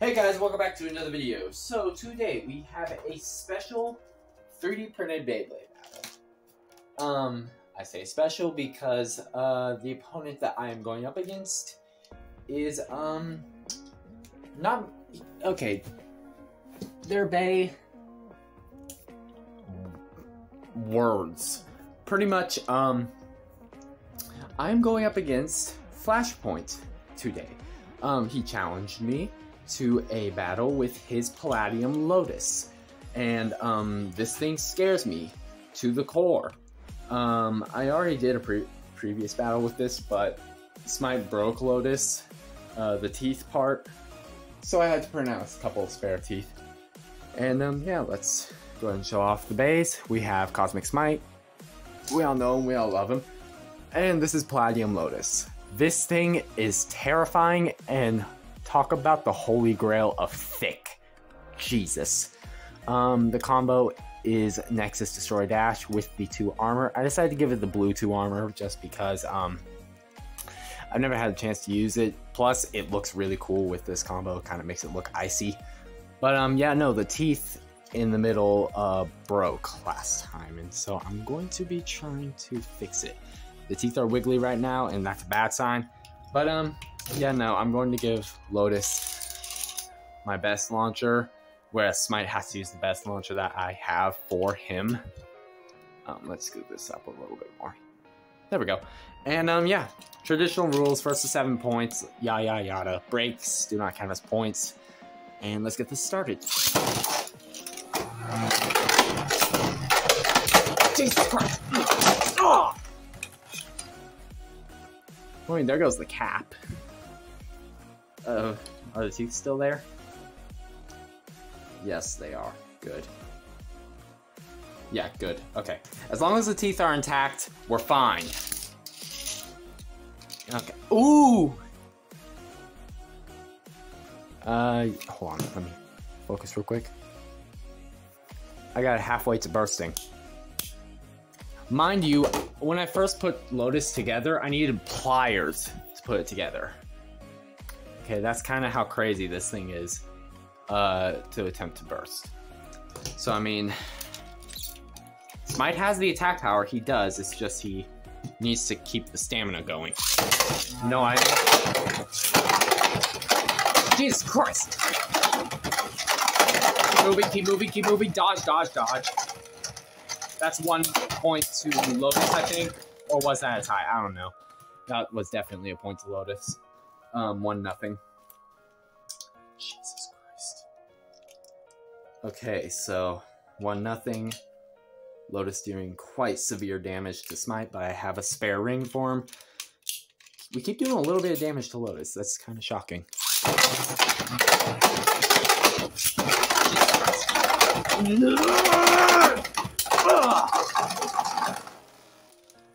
Hey guys, welcome back to another video. So today we have a special 3D printed Beyblade battle. I say special because the opponent that I am going up against is not okay. They're Bay words. Pretty much I'm going up against Flashpoint today. He challenged me to a battle with his Palladium Lotus, and this thing scares me to the core. I already did a previous battle with this, but Smite broke Lotus, the teeth part, so I had to pronounce a couple of spare teeth. And yeah, let's go ahead and show off the base. We have Cosmic Smite. We all know him, we all love him. And this is Palladium Lotus. This thing is terrifying, and talk about the holy grail of thick. Jesus. The combo is Nexus Destroy Dash with the 2 armor. I decided to give it the blue 2 armor just because I've never had a chance to use it. Plus, it looks really cool with this combo. It kind of makes it look icy. But yeah, no, the teeth in the middle broke last time, and so I'm going to be trying to fix it. The teeth are wiggly right now, and that's a bad sign. But yeah, no, I'm going to give Lotus my best launcher, whereas Smite has to use the best launcher that I have for him. Let's scoot this up a little bit more. There we go. And yeah, traditional rules, first to 7 points, yada yada. Breaks do not count as points. And let's get this started. Jesus Christ! Oh! I mean, there goes the cap. Are the teeth still there? Yes, they are. Good. Yeah, good. Okay. As long as the teeth are intact, we're fine. Okay. Ooh! Hold on. Let me focus real quick. I got it halfway to bursting. Mind you, when I first put Lotus together, I needed pliers to put it together. Okay, that's kind of how crazy this thing is to attempt to burst. So, I mean, Smite has the attack power. He does. It's just he needs to keep the stamina going. No, Jesus Christ! Keep moving, keep moving. Dodge, dodge, dodge. That's 1 point to Lotus, I think. Or was that a tie? I don't know. That was definitely a point to Lotus. 1-0. Jesus Christ. Okay, so 1-0. Lotus doing quite severe damage to Smite, but I have a spare ring for him. We keep doing a little bit of damage to Lotus. That's kind of shocking.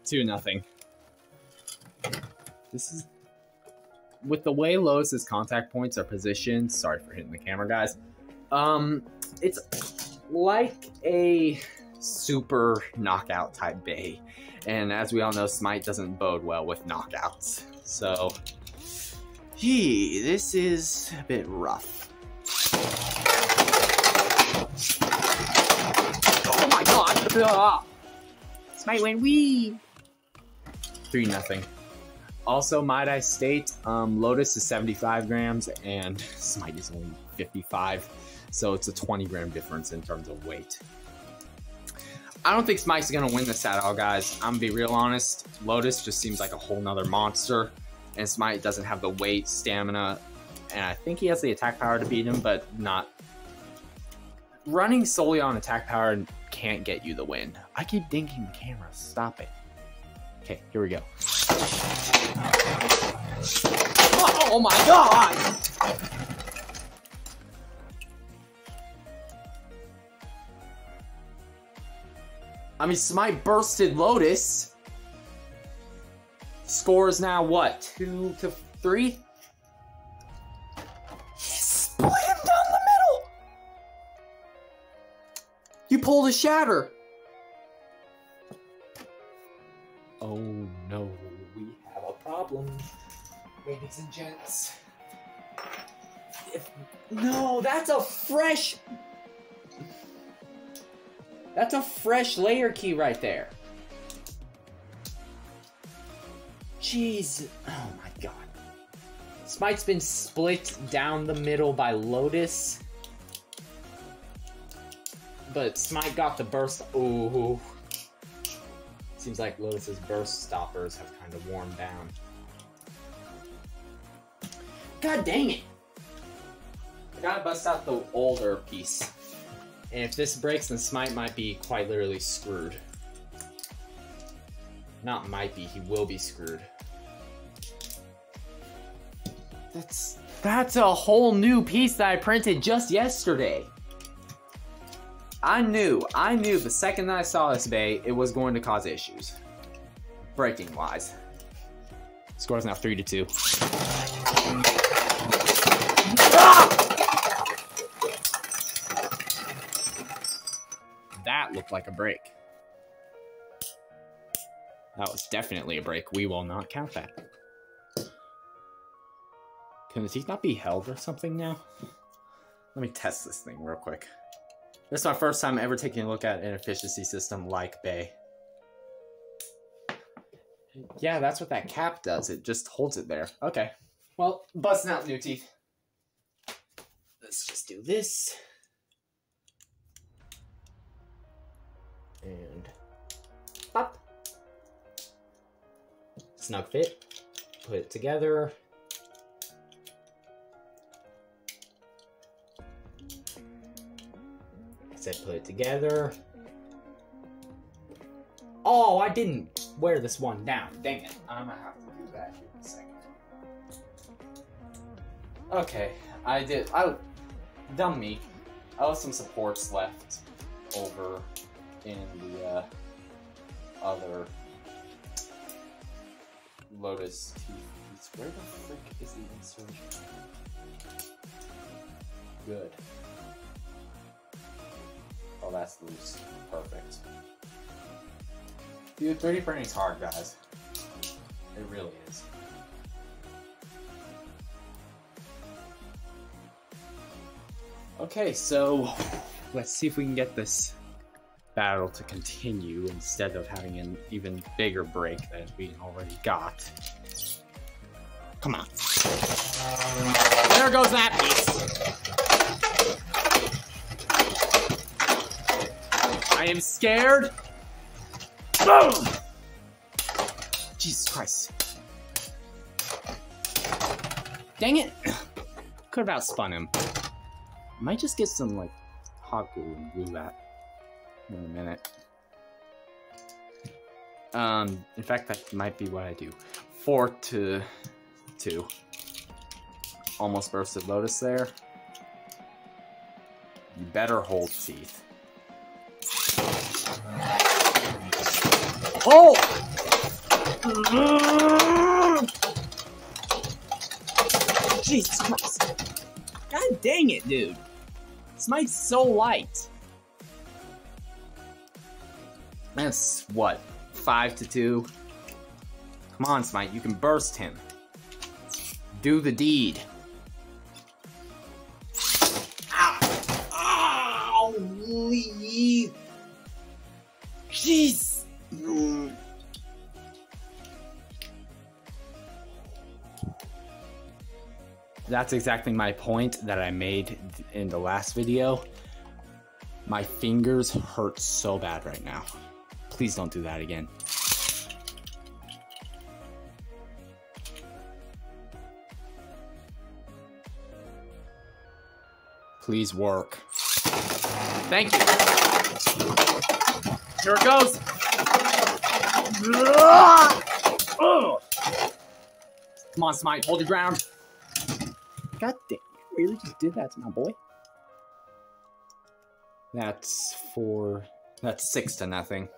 2-0. This is, with the way Lotus's contact points are positioned. Sorry for hitting the camera, guys. It's like a super knockout type Bay, and as we all know, Smite doesn't bode well with knockouts. So, this is a bit rough. Oh my God! Smite win, wee! 3-0. Also, might I state, Lotus is 75 grams and Smite is only 55, so it's a 20 gram difference in terms of weight. I don't think Smite's gonna win this at all, guys. I'm gonna be real honest. Lotus just seems like a whole nother monster, and Smite doesn't have the weight, stamina, and I think he has the attack power to beat him, but not. Running solely on attack power can't get you the win. I keep dinking the camera. Stop it. Okay, here we go. Oh my God! I mean, Smite bursted Lotus. Score is now what? 2-3? Split him down the middle! You pulled a shatter! Oh no, we have a problem, ladies and gents. No, that's a fresh... That's a fresh layer key right there. Jeez. Oh my god. Smite's been split down the middle by Lotus. But Smite got the burst. Ooh. Seems like Lotus's burst stoppers have kind of worn down. God dang it. I gotta bust out the older piece. And if this breaks, then Smite might be quite literally screwed. Not might be, he will be screwed. That's a whole new piece that I printed just yesterday. I knew the second that I saw this bay, it was going to cause issues. Breaking wise. Score is now 3-2. Ah! That looked like a break. That was definitely a break. We will not count that. Can the teeth not be held or something now? Let me test this thing real quick. This is my first time ever taking a look at an efficiency system like Bay. Yeah, that's what that cap does. It just holds it there. Okay. Well, busting out new teeth. Let's just do this. And pop. Snug fit. Put it together. I said put it together. Oh, I didn't wear this one down. Dang it. I'm gonna have to do that here in a second. Okay, dumb me. I have some supports left over in the other Lotus teeth. Where the frick is the insertion? Good. Oh, that's loose. Perfect. Dude, 3D printing's hard, guys. It really is. Okay, so let's see if we can get this battle to continue instead of having an even bigger break that we already got. Come on. There goes that piece. I am scared. Boom! Jesus Christ. Dang it. Could have outspun him. Might just get some, like, hot glue and glue that in a minute. In fact, that might be what I do. 4-2. Almost bursted Lotus there. You better hold teeth. Oh! Jesus Christ. God dang it, dude. Smite's so light. That's what? 5-2? Come on, Smite, you can burst him. Do the deed. Ow! Ow! Jeez! That's exactly my point that I made in the last video. My fingers hurt so bad right now. Please don't do that again. Please work. Thank you. Here it goes. Come on, Smite, hold your ground. God damn, you really just did that to my boy? That's 6-0.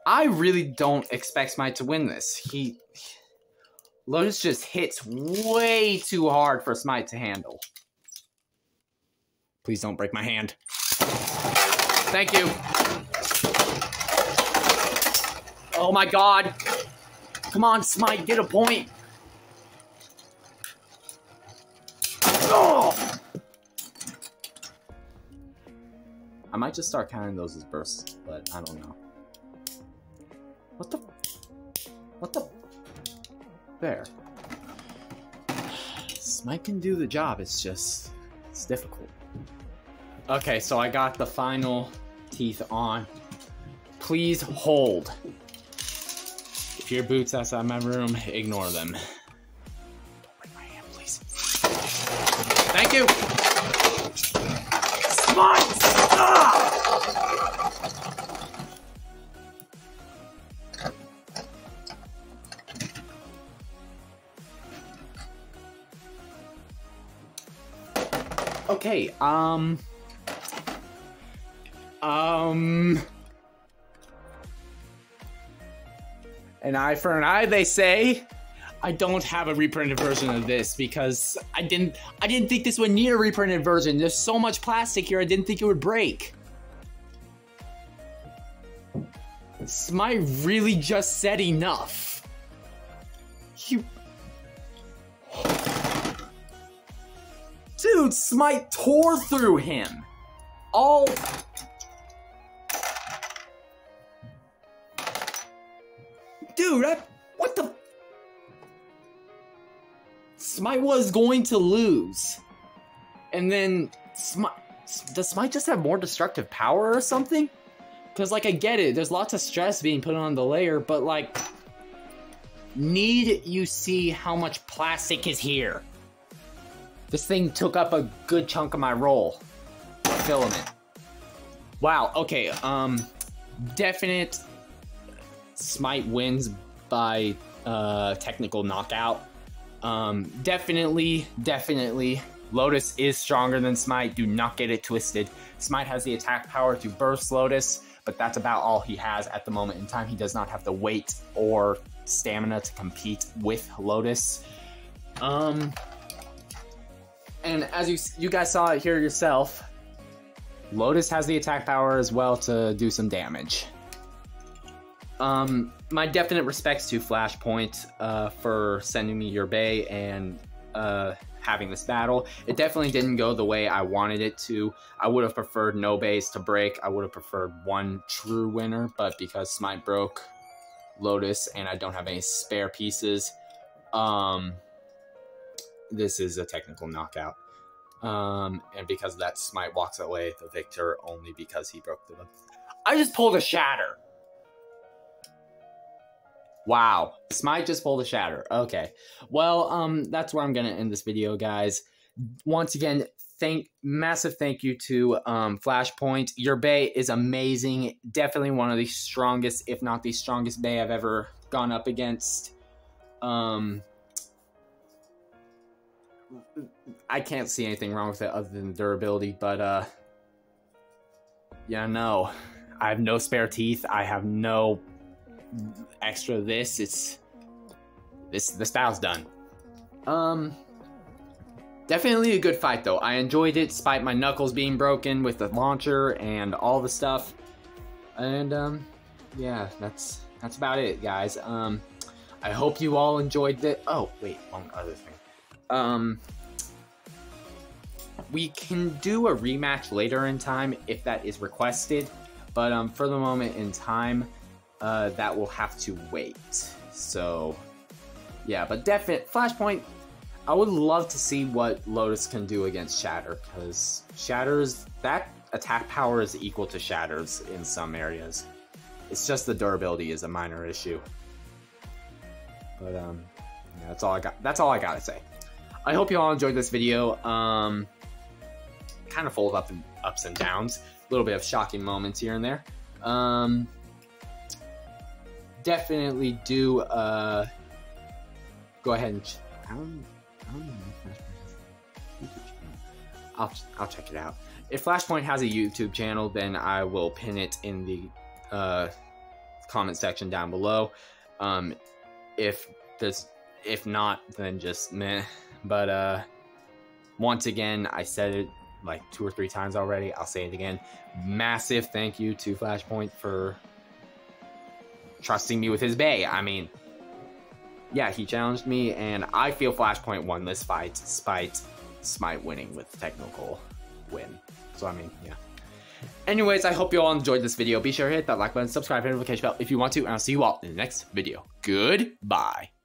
I really don't expect Smite to win this. Lotus just hits way too hard for Smite to handle. Please don't break my hand. Thank you. Oh my god. Come on, Smite, get a point. might just start counting those as bursts, but I don't know. What the? What the? There. Smite can do the job, it's just, it's difficult. Okay, so I got the final teeth on. Please hold. If your boots outside my room, ignore them. Don't break my hand, please. Thank you! Smite! Ah! Okay, an eye for an eye, they say. I don't have a reprinted version of this because I didn't think this would need a reprinted version. There's so much plastic here, I didn't think it would break. Smite really just said enough. Dude, Smite tore through him. All... Dude, what the... Smite was going to lose. And then... Does Smite just have more destructive power or something? Because, like, I get it. There's lots of stress being put on the layer, but, like... Need you see how much plastic is here? This thing took up a good chunk of my roll. Filament. Wow, okay, definite Smite wins by technical knockout. Definitely Lotus is stronger than Smite. Do not get it twisted. Smite has the attack power to burst Lotus, but that's about all he has at the moment in time. He does not have the weight or stamina to compete with Lotus. And as you guys saw it here yourself, Lotus has the attack power as well to do some damage. My definite respects to Flashpoint for sending me your bay and having this battle. It definitely didn't go the way I wanted it to. I would have preferred no bays to break. I would have preferred one true winner, but because Smite broke Lotus and I don't have any spare pieces, this is a technical knockout. And because of that, Smite walks away the victor only because he broke the... I just pulled a shatter! Wow. Smite just pulled a shatter. Okay. Well, that's where I'm gonna end this video, guys. Once again, massive thank you to Flashpoint. Your bay is amazing. Definitely one of the strongest, if not the strongest bay I've ever gone up against. I can't see anything wrong with it other than durability, but yeah, no. I have no spare teeth. I have no extra this. This battle's done. Definitely a good fight though. I enjoyed it despite my knuckles being broken with the launcher and all the stuff. And yeah, that's about it, guys. I hope you all enjoyed it. Oh, wait, one other thing. We can do a rematch later in time if that is requested, but for the moment in time, that will have to wait. So yeah, but definitely Flashpoint, I would love to see what Lotus can do against Shatter, because Shatter's, that attack power is equal to Shatter's in some areas. It's just the durability is a minor issue. But yeah, that's all I got. That's all I gotta say. I hope you all enjoyed this video. Kind of full of ups and downs. A little bit of shocking moments here and there. Definitely do go ahead and I don't know I'll check it out. If Flashpoint has a YouTube channel, then I will pin it in the comment section down below. If not, then just meh. But once again, I said it like 2 or 3 times already. I'll say it again. Massive thank you to Flashpoint for trusting me with his bay. I mean, yeah, he challenged me, and I feel Flashpoint won this fight despite Smite winning with technical win. So I mean, yeah. Anyways, I hope you all enjoyed this video. Be sure to hit that like button, subscribe, and notification bell if you want to, and I'll see you all in the next video. Goodbye.